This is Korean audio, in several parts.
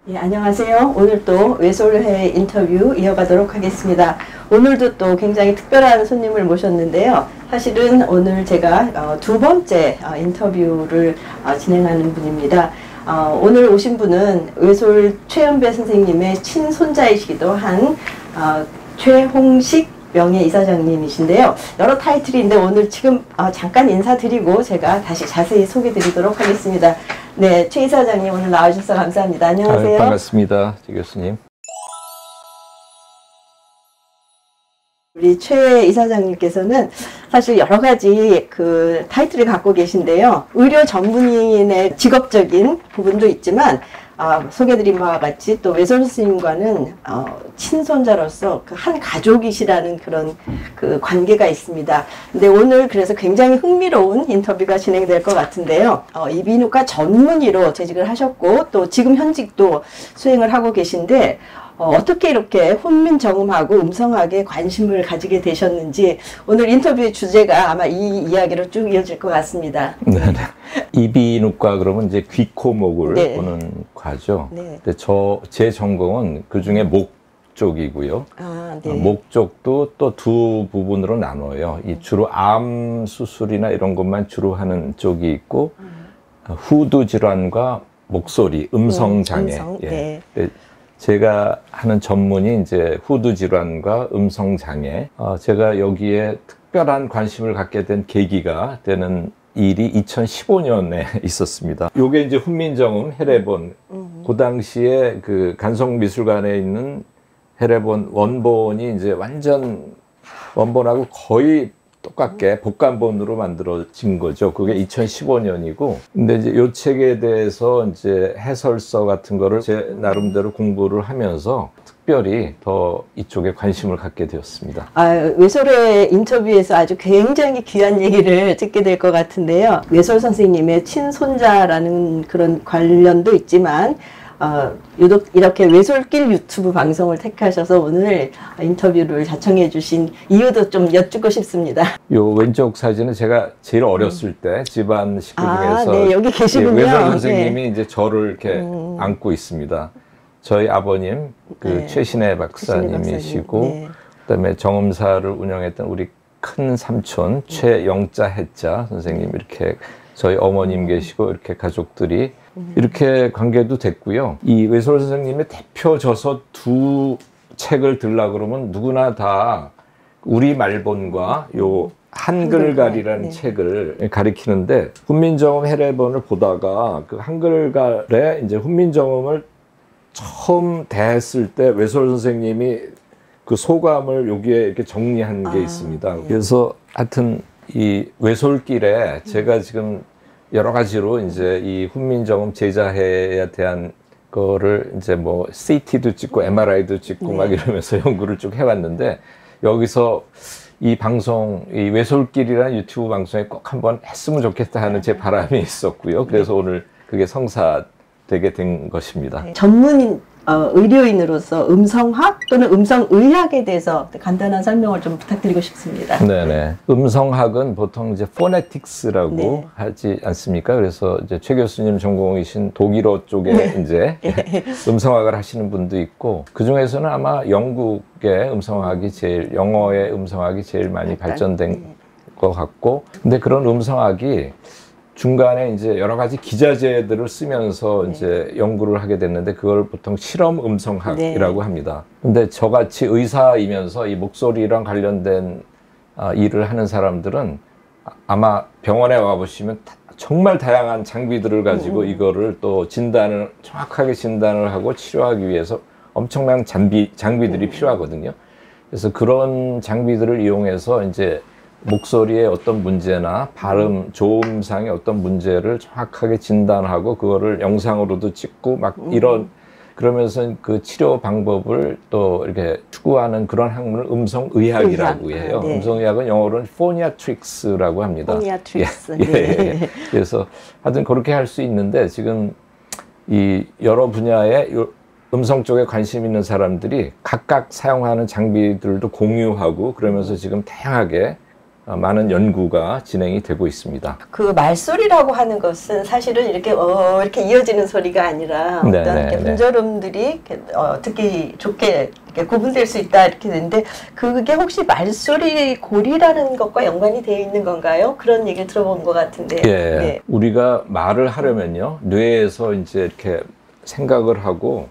예, 안녕하세요. 오늘 또 외솔회 인터뷰 이어가도록 하겠습니다. 오늘도 또 굉장히 특별한 손님을 모셨는데요. 사실은 오늘 제가 두 번째 인터뷰를 진행하는 분입니다. 오늘 오신 분은 외솔 최연배 선생님의 친손자이시기도 한 최홍식 명예이사장님이신데요. 여러 타이틀인데 오늘 지금 잠깐 인사드리고 제가 다시 자세히 소개드리도록 하겠습니다. 네, 최 이사장님 오늘 나와주셔서 감사합니다. 안녕하세요. 반갑습니다, 최 교수님. 우리 최 이사장님께서는 사실 여러 가지 그 타이틀을 갖고 계신데요. 의료 전문의인의 직업적인 부분도 있지만 소개드린 바와 같이 또 외솔 스님과는 친손자로서 그 한 가족이시라는 그런 그 관계가 있습니다. 근데 오늘 그래서 굉장히 흥미로운 인터뷰가 진행될 것 같은데요. 이비인후과 전문의로 재직을 하셨고 또 지금 현직도 수행을 하고 계신데 어떻게 이렇게 훈민정음하고 음성학에 관심을 가지게 되셨는지 오늘 인터뷰의 주제가 아마 이 이야기로 쭉 이어질 것 같습니다. 네. 이비인후과 그러면 이제 귀, 코, 목을 네. 보는 과죠. 네. 근데 제 전공은 그 중에 목 쪽이고요. 네. 목 쪽도 또 두 부분으로 나눠요. 이 주로 암 수술이나 이런 것만 주로 하는 쪽이 있고 후두 질환과 목소리, 음성 장애. 음성, 예. 네. 제가 하는 전문이 이제 후두 질환과 음성 장애. 제가 여기에 특별한 관심을 갖게 된 계기가 되는 일이 2015년에 있었습니다. 요게 이제 훈민정음 해례본. 그 당시에 그 간성미술관에 있는 해례본 원본이 이제 완전 원본하고 거의 똑같게 복간본으로 만들어진 거죠. 그게 2015년이고. 근데 이제 요 책에 대해서 이제 해설서 같은 거를 제 나름대로 공부를 하면서 특별히 더 이쪽에 관심을 갖게 되었습니다. 외솔의 인터뷰에서 아주 굉장히 귀한 얘기를 듣게 될 것 같은데요. 외솔 선생님의 친손자라는 그런 관련도 있지만 유독 이렇게 외솔길 유튜브 방송을 택하셔서 오늘 인터뷰를 자청해 주신 이유도 좀 여쭙고 싶습니다. 요 왼쪽 사진은 제가 제일 어렸을 때 집안 식구 중에서 네, 여기 계시군요. 외솔 선생님이 네. 이제 저를 이렇게 안고 있습니다. 저희 아버님 네. 최신혜 박사님이시고 네. 그다음에 정음사를 운영했던 우리 큰 삼촌 최영자 해자 선생님 이렇게 저희 어머님 계시고 이렇게 가족들이 이렇게 관계도 됐고요. 이 외솔 선생님의 대표 저서 두 책을 들라 그러면 누구나 다 우리 말본과 요 한글갈이라는 네. 책을 가리키는데 훈민정음 해례본을 보다가 그 한글갈에 이제 훈민정음을 처음 대했을 때 외솔 선생님이 그 소감을 여기에 이렇게 정리한 게 있습니다. 네. 그래서 하여튼 이 외솔길에 제가 지금 여러 가지로 이제 이 훈민정음 제자해에 대한 거를 이제 뭐 CT도 찍고 MRI도 찍고 막 이러면서 연구를 쭉 해왔는데 여기서 이 방송, 이 외솔길이라는 유튜브 방송에 꼭 한번 했으면 좋겠다 하는 제 바람이 있었고요. 그래서 오늘 그게 성사되게 된 것입니다. 전문인 의료인으로서 음성학 또는 음성의학에 대해서 간단한 설명을 좀 부탁드리고 싶습니다. 네네. 음성학은 보통 이제 포네틱스라고 네. 하지 않습니까? 그래서 이제 최 교수님 전공이신 독일어 쪽에 이제 음성학을 하시는 분도 있고 그 중에서는 아마 영국의 음성학이 영어의 음성학이 제일 많이 발전된 것 같고 근데 그런 음성학이 중간에 이제 여러 가지 기자재들을 쓰면서 이제 연구를 하게 됐는데 그걸 보통 실험 음성학이라고 합니다. 근데 저같이 의사이면서 이 목소리랑 관련된 일을 하는 사람들은 아마 병원에 와보시면 정말 다양한 장비들을 가지고 이거를 또 정확하게 진단을 하고 치료하기 위해서 엄청난 장비들이 필요하거든요. 그래서 그런 장비들을 이용해서 이제 목소리의 어떤 문제나 발음, 조음상의 어떤 문제를 정확하게 진단하고 그거를 영상으로도 찍고 막 그러면서 그 치료 방법을 또 이렇게 추구하는 그런 학문을 음성의학이라고 해요. 네. 음성의학은 영어로는 포니아트릭스라고 합니다. 포니아트릭스. 예. 그래서 하여튼 그렇게 할 수 있는데 지금 이 여러 분야의 음성 쪽에 관심 있는 사람들이 각각 사용하는 장비들도 공유하고 그러면서 지금 다양하게 많은 연구가 진행이 되고 있습니다. 그 말소리라고 하는 것은 사실은 이렇게 이어지는 소리가 아니라 네, 어떤 네, 이렇게 네. 분절음들이 이렇게, 듣기 좋게 이렇게 구분될 수 있다 이렇게 되는데 그게 혹시 말소리 고리라는 것과 연관이 되어 있는 건가요? 그런 얘기를 들어본 것 같은데. 예, 네. 우리가 말을 하려면요, 뇌에서 이제 이렇게 생각을 하고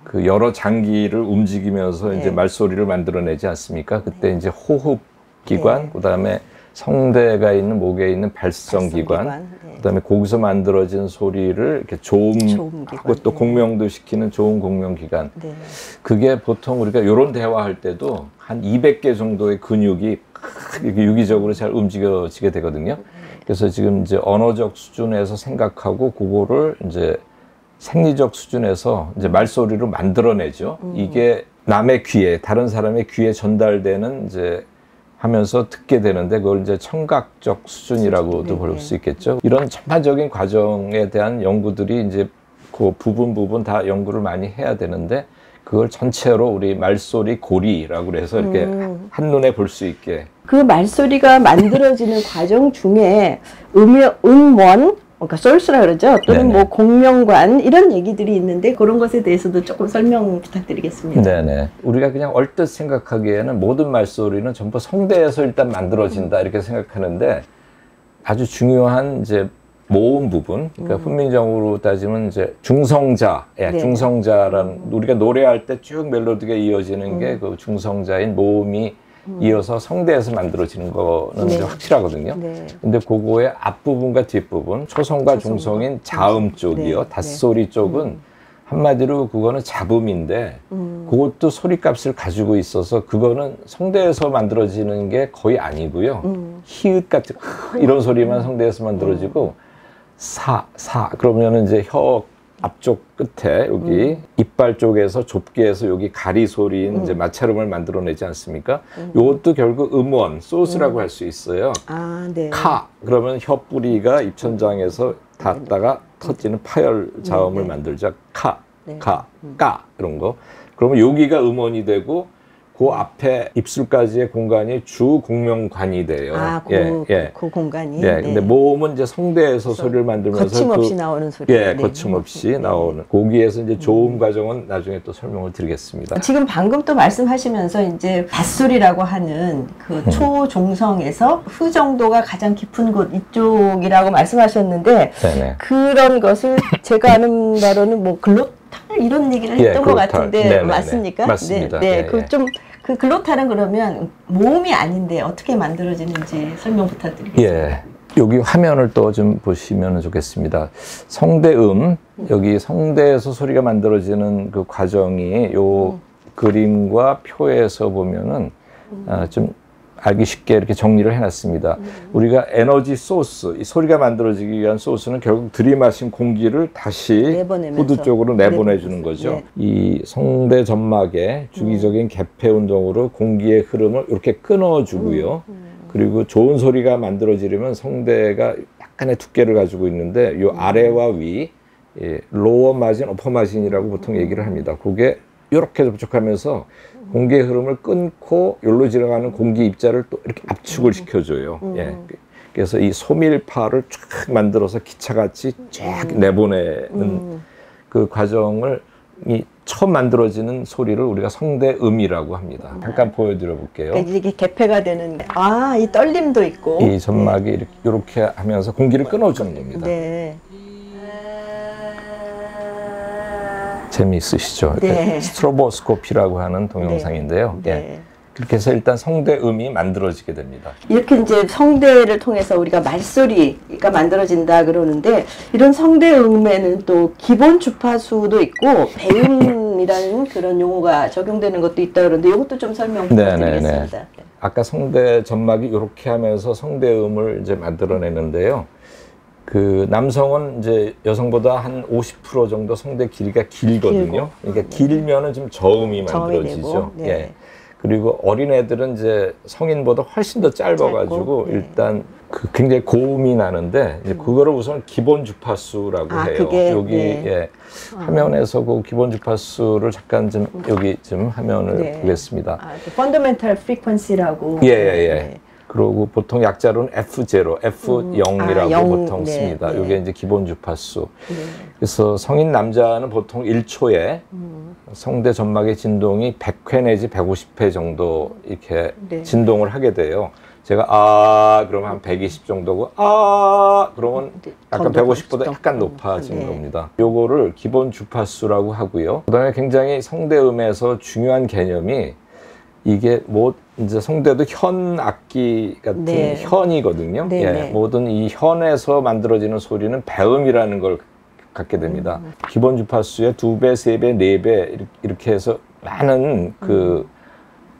그 여러 장기를 움직이면서 이제 네. 말소리를 만들어내지 않습니까? 그때 이제 호흡 기관, 네. 그다음에 성대가 있는 목에 있는 발성 기관, 네. 그다음에 거기서 만들어진 소리를 이렇게 조음하고 기관. 또 네. 공명도 시키는 조음 공명 기관. 네. 그게 보통 우리가 이런 대화할 때도 한 200개 정도의 근육이 이렇게 유기적으로 잘 움직여지게 되거든요. 그래서 지금 이제 언어적 수준에서 생각하고 그거를 이제 생리적 수준에서 이제 말소리로 만들어내죠. 이게 남의 귀에, 다른 사람의 귀에 전달되는 이제 하면서 듣게 되는데 그걸 이제 청각적 수준이라고도 네, 볼 네. 수 있겠죠. 이런 전반적인 과정에 대한 연구들이 이제 그 부분 다 연구를 많이 해야 되는데 그걸 전체로 우리 말소리 고리라고 해서 이렇게 한눈에 볼 수 있게. 그 말소리가 만들어지는 과정 중에 음원, 그러니까 소스라 그러죠. 또는 네네. 뭐 공명관 이런 얘기들이 있는데 그런 것에 대해서도 조금 설명 부탁드리겠습니다. 네네. 우리가 그냥 얼뜻 생각하기에는 모든 말소리는 전부 성대에서 일단 만들어진다 이렇게 생각하는데 아주 중요한 이제 모음 부분, 그러니까 훈민정음으로 따지면 이제 중성자, 네. 중성자라는 우리가 노래할 때 쭉 멜로디가 이어지는 게 그 중성자인 모음이 이어서 성대에서 만들어지는 거는 네. 이제 확실하거든요. 네. 근데 그거의 앞부분과 뒷부분, 초성과 중성인 자음 쪽이요, 네. 닷소리 쪽은 한마디로 그거는 잡음인데 그것도 소리값을 가지고 있어서 그거는 성대에서 만들어지는 게 거의 아니고요. 히읗 같은 이런 소리만 성대에서 만들어지고 사 그러면은 이제 혀 앞쪽 끝에 여기 이빨 쪽에서 좁게 해서 여기 가리 소리인 이제 마찰음을 만들어내지 않습니까? 이것도 결국 음원, 소스라고 할 수 있어요. 아, 네. 카 그러면 혀 뿌리가 입천장에서 닿다가 터지는 파열 자음을 네. 만들자. 카, 네. 카, 까 이런 거. 그러면 여기가 음원이 되고 그 앞에 입술까지의 공간이 주 공명관이 돼요. 아, 그 공간이. 예, 근데 모음은 이제 성대에서 소리를 만들면서 거침없이 나오는 소리. 예, 네. 거침없이 나오는. 거기에서 이제 조음 과정은 나중에 또 설명을 드리겠습니다. 지금 방금 또 말씀하시면서 이제 닷소리라고 하는 그 초종성에서 흐 정도가 가장 깊은 곳 이쪽이라고 말씀하셨는데 네네. 그런 것을 제가 아는 바로는 뭐 글로탈 이런 얘기를 예, 했던 것 글로탈. 같은데 네네네. 맞습니까? 맞습니다. 네, 예, 그 예. 좀 그 글로탈은 그러면 모음이 아닌데 어떻게 만들어지는지 설명 부탁드리겠습니다. 예. 여기 화면을 또 좀 보시면 좋겠습니다. 성대음, 여기 성대에서 소리가 만들어지는 그 과정이 요 그림과 표에서 보면은 좀 알기 쉽게 이렇게 정리를 해놨습니다. 우리가 에너지 소스, 이 소리가 만들어지기 위한 소스는 결국 들이마신 공기를 다시 내보내면서. 후두 쪽으로 내보내주는 거죠. 네. 이 성대 점막의 주기적인 개폐 운동으로 공기의 흐름을 이렇게 끊어주고요. 그리고 좋은 소리가 만들어지려면 성대가 약간의 두께를 가지고 있는데 요 아래와 위, 로어 마진, 어퍼 마진이라고 보통 얘기를 합니다. 그게 이렇게 접촉하면서 공기의 흐름을 끊고 여기로 지나가는 공기 입자를 또 이렇게 압축을 시켜줘요. 예. 그래서 이 소밀파를 쫙 만들어서 기차같이 쫙 내보내는 그 과정을 이 처음 만들어지는 소리를 우리가 성대음이라고 합니다. 잠깐 보여드려 볼게요. 그러니까 이게 개폐가 되는 이 떨림도 있고 이 점막이 이렇게 하면서 공기를 끊어주는 겁니다. 네. 재미있으시죠? 네. 스트로보스코피라고 하는 동영상인데요. 네. 예. 그렇게 해서 일단 성대음이 만들어지게 됩니다. 이렇게 이제 성대를 통해서 우리가 말소리가 만들어진다 그러는데 이런 성대음에는 또 기본 주파수도 있고 배음이라는 그런 용어가 적용되는 것도 있다 그러는데 이것도 좀 설명 부탁드리겠습니다. 아까 성대 점막이 이렇게 하면서 성대음을 이제 만들어내는데요. 그 남성은 이제 여성보다 한 50% 정도 성대 길이가 길거든요. 그러니까 길면은 좀 저음이 만들어지죠. 네. 예. 그리고 어린애들은 이제 성인보다 훨씬 더 짧아가지고 네. 일단 그 굉장히 고음이 나는데 이제 그거를 우선 기본 주파수라고 해요. 그게, 여기 네. 예, 화면에서 그 기본 주파수를 잠깐 좀 여기 좀 화면을 보겠습니다. 펀더멘탈 프리퀀시라고. 예. 그리고 보통 약자로는 F0, F0이라고 보통 네, 씁니다. 네. 이게 이제 기본 주파수. 네. 그래서 성인 남자는 보통 1초에 성대 점막의 진동이 100회 내지 150회 정도 이렇게 네. 진동을 하게 돼요. 제가 아 그러면 한 120 정도고 아 그러면 약간 150보다 약간 높아지는 네. 겁니다. 요거를 기본 주파수라고 하고요. 그다음에 굉장히 성대음에서 중요한 개념이 이게 뭐 이제 성대도 현 악기 같은 네. 현이거든요. 네, 예, 네. 모든 이 현에서 만들어지는 소리는 배음이라는 걸 갖게 됩니다. 기본 주파수의 2배, 3배, 4배 이렇게 해서 많은 그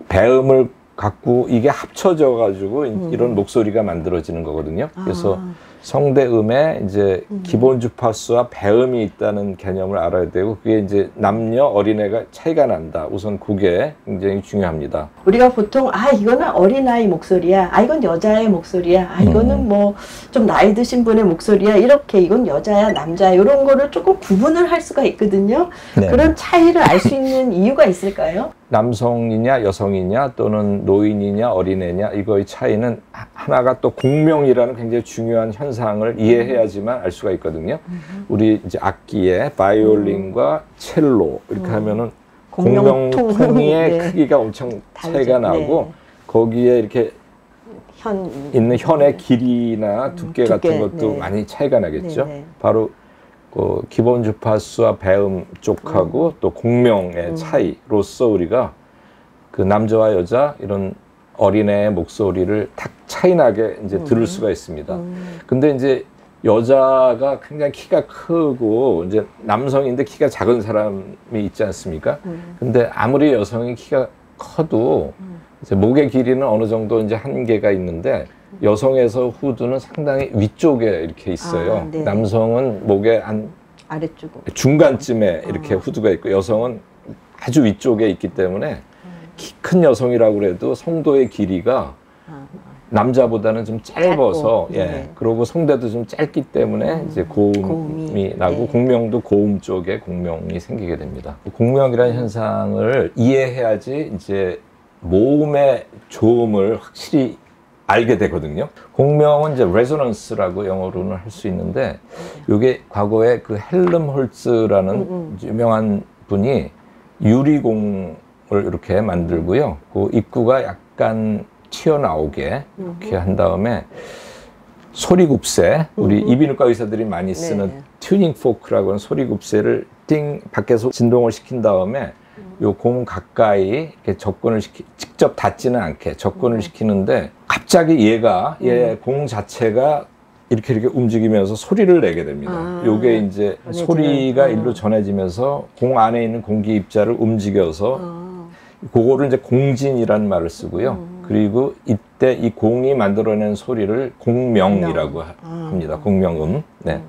배음을 갖고 이게 합쳐져 가지고 이런 목소리가 만들어지는 거거든요. 그래서 성대음에 이제 기본 주파수와 배음이 있다는 개념을 알아야 되고 그게 이제 남녀 어린애가 차이가 난다. 우선 그게 굉장히 중요합니다. 우리가 보통 아 이거는 어린아이 목소리야, 아 이건 여자의 목소리야, 아 이거는 뭐 좀 나이 드신 분의 목소리야, 이렇게 이건 여자야 남자야 이런 거를 조금 구분을 할 수가 있거든요. 네. 그런 차이를 알 수 있는 이유가 있을까요? 남성이냐 여성이냐 또는 노인이냐 어린애냐 이거의 차이는 하나가 또 공명이라는 굉장히 중요한 현상을 이해해야지만 알 수가 있거든요. 우리 이제 악기에 바이올린과 첼로 이렇게 하면은 공명통의 네. 크기가 엄청 다르죠. 차이가 나고 네. 거기에 이렇게 현 있는 현의 길이나 두께 같은 것도 네. 많이 차이가 나겠죠. 네, 네. 바로 그 기본 주파수와 배음 쪽하고 또 공명의 차이로서 우리가 그 남자와 여자 이런 어린애의 목소리를 탁 차이나게 이제 들을 수가 있습니다. 근데 이제 여자가 굉장히 키가 크고 이제 남성인데 키가 작은 사람이 있지 않습니까? 근데 아무리 여성이 키가 커도 이제 목의 길이는 어느 정도 이제 한계가 있는데 여성에서 후두는 상당히 위쪽에 이렇게 있어요. 아, 네. 남성은 목의 한 아래쪽으로. 중간쯤에 이렇게 후두가 있고 여성은 아주 위쪽에 있기 때문에 키 큰 여성이라고 그래도 성도의 길이가 남자보다는 좀 짧아서 짧고, 예. 네. 그리고 성대도 좀 짧기 때문에 이제 고음이 고음이, 나고 네. 공명도 고음 쪽에 공명이 생기게 됩니다. 공명이라는 현상을 이해해야지 이제 모음의 조음을 확실히 알게 되거든요. 공명은 이제 레조넌스라고 영어로는 할 수 있는데 이게 과거에 그 헬름홀츠라는 유명한 분이 유리공을 이렇게 만들고요. 그 입구가 약간 튀어나오게 이렇게 한 다음에 소리굽새, 우리 이비인후과 의사들이 많이 쓰는 네. 튜닝 포크라고 하는 소리굽새를 띵 밖에서 진동을 시킨 다음에 요 공 가까이 이렇게 접근을 직접 닿지는 않게 접근을 시키는데 갑자기 얘 공 자체가 이렇게 움직이면서 소리를 내게 됩니다. 아, 요게 이제 전해지는, 소리가 일로 전해지면서 공 안에 있는 공기 입자를 움직여서 그거를 이제 공진이라는 말을 쓰고요. 그리고 이때 이 공이 만들어낸 소리를 공명이라고 합니다. 공명음. 네.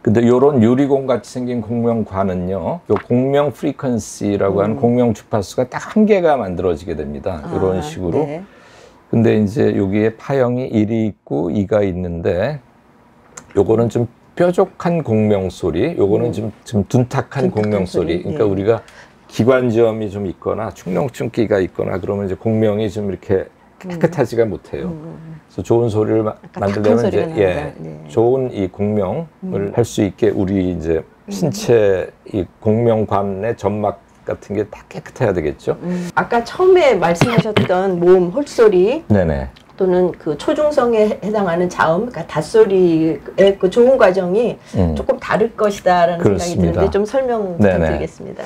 근데 요런 유리공 같이 생긴 공명관은요, 요 공명 프리퀀시라고 하는 공명 주파수가 딱 한 개가 만들어지게 됩니다. 이런 식으로. 네. 근데 이제 여기에 파형이 1이 있고 2가 있는데, 요거는 좀 뾰족한 공명 소리, 요거는 좀 둔탁한 공명 소리. 그러니까 네. 우리가 기관지염이 좀 있거나 축농증기가 있거나 그러면 이제 공명이 좀 이렇게 깨끗하지가 못해요. 그래서 좋은 소리를 만들려면 이제 네. 좋은 이 공명을 할 수 있게 우리 이제 신체 이 공명관의 점막 같은 게 다 깨끗해야 되겠죠. 아까 처음에 말씀하셨던 모음, 홀소리 네네. 또는 그 초중성에 해당하는 자음, 그러니까 닷소리의 그 조음 과정이 조금 다를 것이다라는 그렇습니다. 생각이 드는데 좀 설명 네네. 부탁드리겠습니다.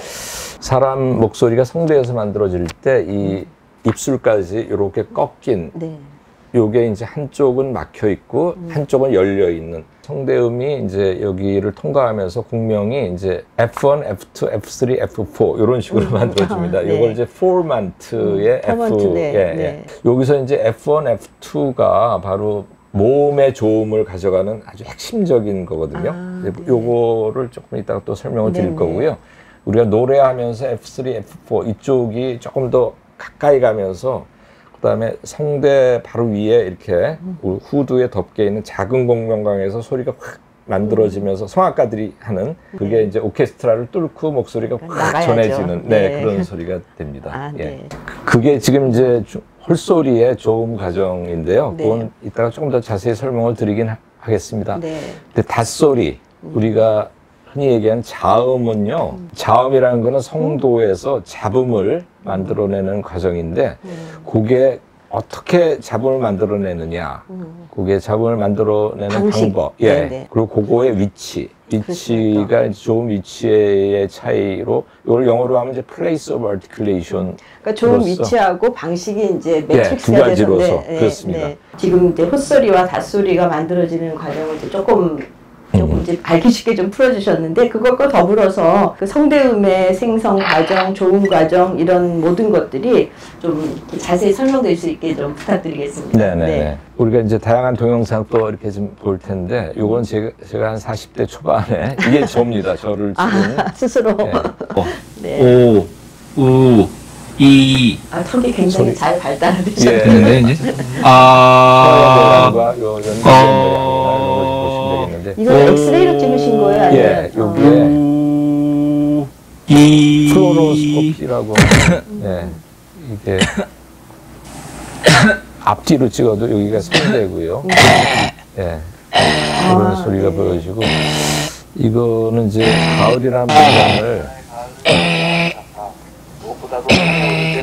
사람 목소리가 성대에서 만들어질 때 이 입술까지 이렇게 꺾인 네. 요게 이제 한쪽은 막혀 있고 한쪽은 열려 있는 성대음이 이제 여기를 통과하면서 공명이 이제 F1, F2, F3, F4 이런 식으로 만들어집니다. 네. 요걸 이제 포먼트의 포먼트, F. 네. 예, 네. 예. 여기서 이제 F1, F2가 바로 모음의 조음을 가져가는 아주 핵심적인 거거든요. 네. 요거를 조금 이따가 또 설명을 드릴 네, 거고요. 우리가 노래하면서 F3, F4 이쪽이 조금 더 가까이 가면서 그다음에 성대 바로 위에 이렇게 후두에 덮개 있는 작은 공명광에서 소리가 확 만들어지면서 성악가들이 하는 그게 이제 오케스트라를 뚫고 목소리가 확 나가야죠. 전해지는 네. 그런 소리가 됩니다. 아, 네. 그게 지금 이제 홀소리의 조음 과정인데요. 네. 그건 이따가 조금 더 자세히 설명을 드리긴 하겠습니다. 네. 근데 닷소리, 우리가 흔히 얘기하는 자음은요, 자음이라는 거는 성도에서 잡음을 만들어내는 과정인데, 그게 어떻게 잡음을 만들어내느냐, 그게 잡음을 만들어내는 방식. 방법, 예, 네네. 그리고 그거의 위치가 그렇습니까? 좋은 위치의 차이로, 이걸 영어로 하면 이제 place of articulation. 그러니까 좋은 로서. 위치하고 방식이 이제 두 매트릭스가 돼서 가지로서 그렇습니다. 지금 이제 헛소리와 닷소리가 만들어지는 과정을 이제 조금 이제 알기 쉽게 좀 풀어주셨는데, 그것과 더불어서 그 성대음의 생성 과정, 조음 과정, 이런 모든 것들이 좀 자세히 설명될 수 있게 좀 부탁드리겠습니다. 네네. 우리가 이제 다양한 동영상 또 이렇게 좀 볼 텐데, 요건 제가 한 40대 초반에, 이게 저입니다. 저를 지금. 스스로. 네. 네. 오, 우, 이. 턱이 굉장히 잘 예. 발달되셨네요. 네, 이제. 아, 과 요 연결 보시면 되겠는데. 이건 엑스레이로 찍으신 거예요? 아니면? 예, 요게 우, 이. 플로로스코피라고. 네. 이게 앞뒤로 찍어도 여기가 성대고요. 예. 그런 소리가 보여지고, 이거는 이제 가을이라는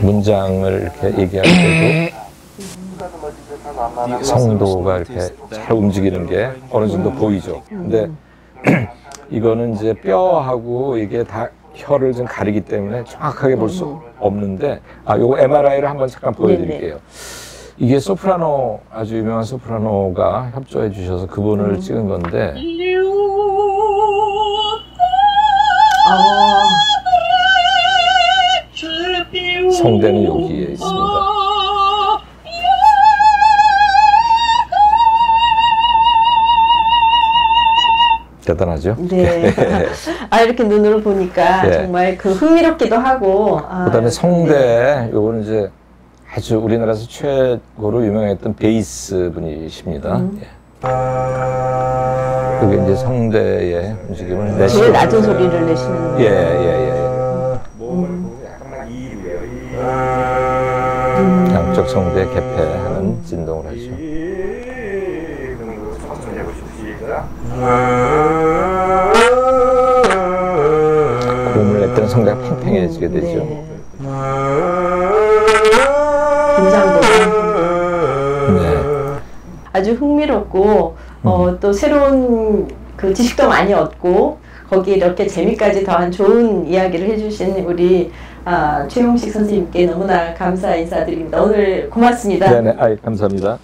문장을 이렇게 얘기할 때도 성도가 이렇게 잘 움직이는 게 어느 정도 보이죠. 근데 이거는 이제 뼈하고 이게 다 혀를 좀 가리기 때문에 정확하게 볼 수 없는데, 요거 MRI를 한번 잠깐 보여드릴게요. 이게 소프라노, 아주 유명한 소프라노가 협조해 주셔서 그분을 찍은 건데, 성대는 여기에 있습니다. 대단하죠? 네. 이렇게 눈으로 보니까 예. 정말 그 흥미롭기도 하고. 그다음에 성대, 요거는 이제 아주 우리나라에서 최고로 유명했던 베이스 분이십니다. 예. 그게 이제 성대의 움직임을 내시고. 제일 낮은 소리를 내시는. 예. 양쪽 성대 개폐하는 진동을 하죠. 고음을 낼 때는 성대가 팽팽해지게 되죠. 네. 긴장도. 네. 아주 흥미롭고, 또 새로운 그 지식도 많이 얻고, 거기에 이렇게 재미까지 더한 좋은 이야기를 해주신 우리 최용식 선생님께 너무나 감사 인사드립니다. 오늘 고맙습니다. 네네, 감사합니다.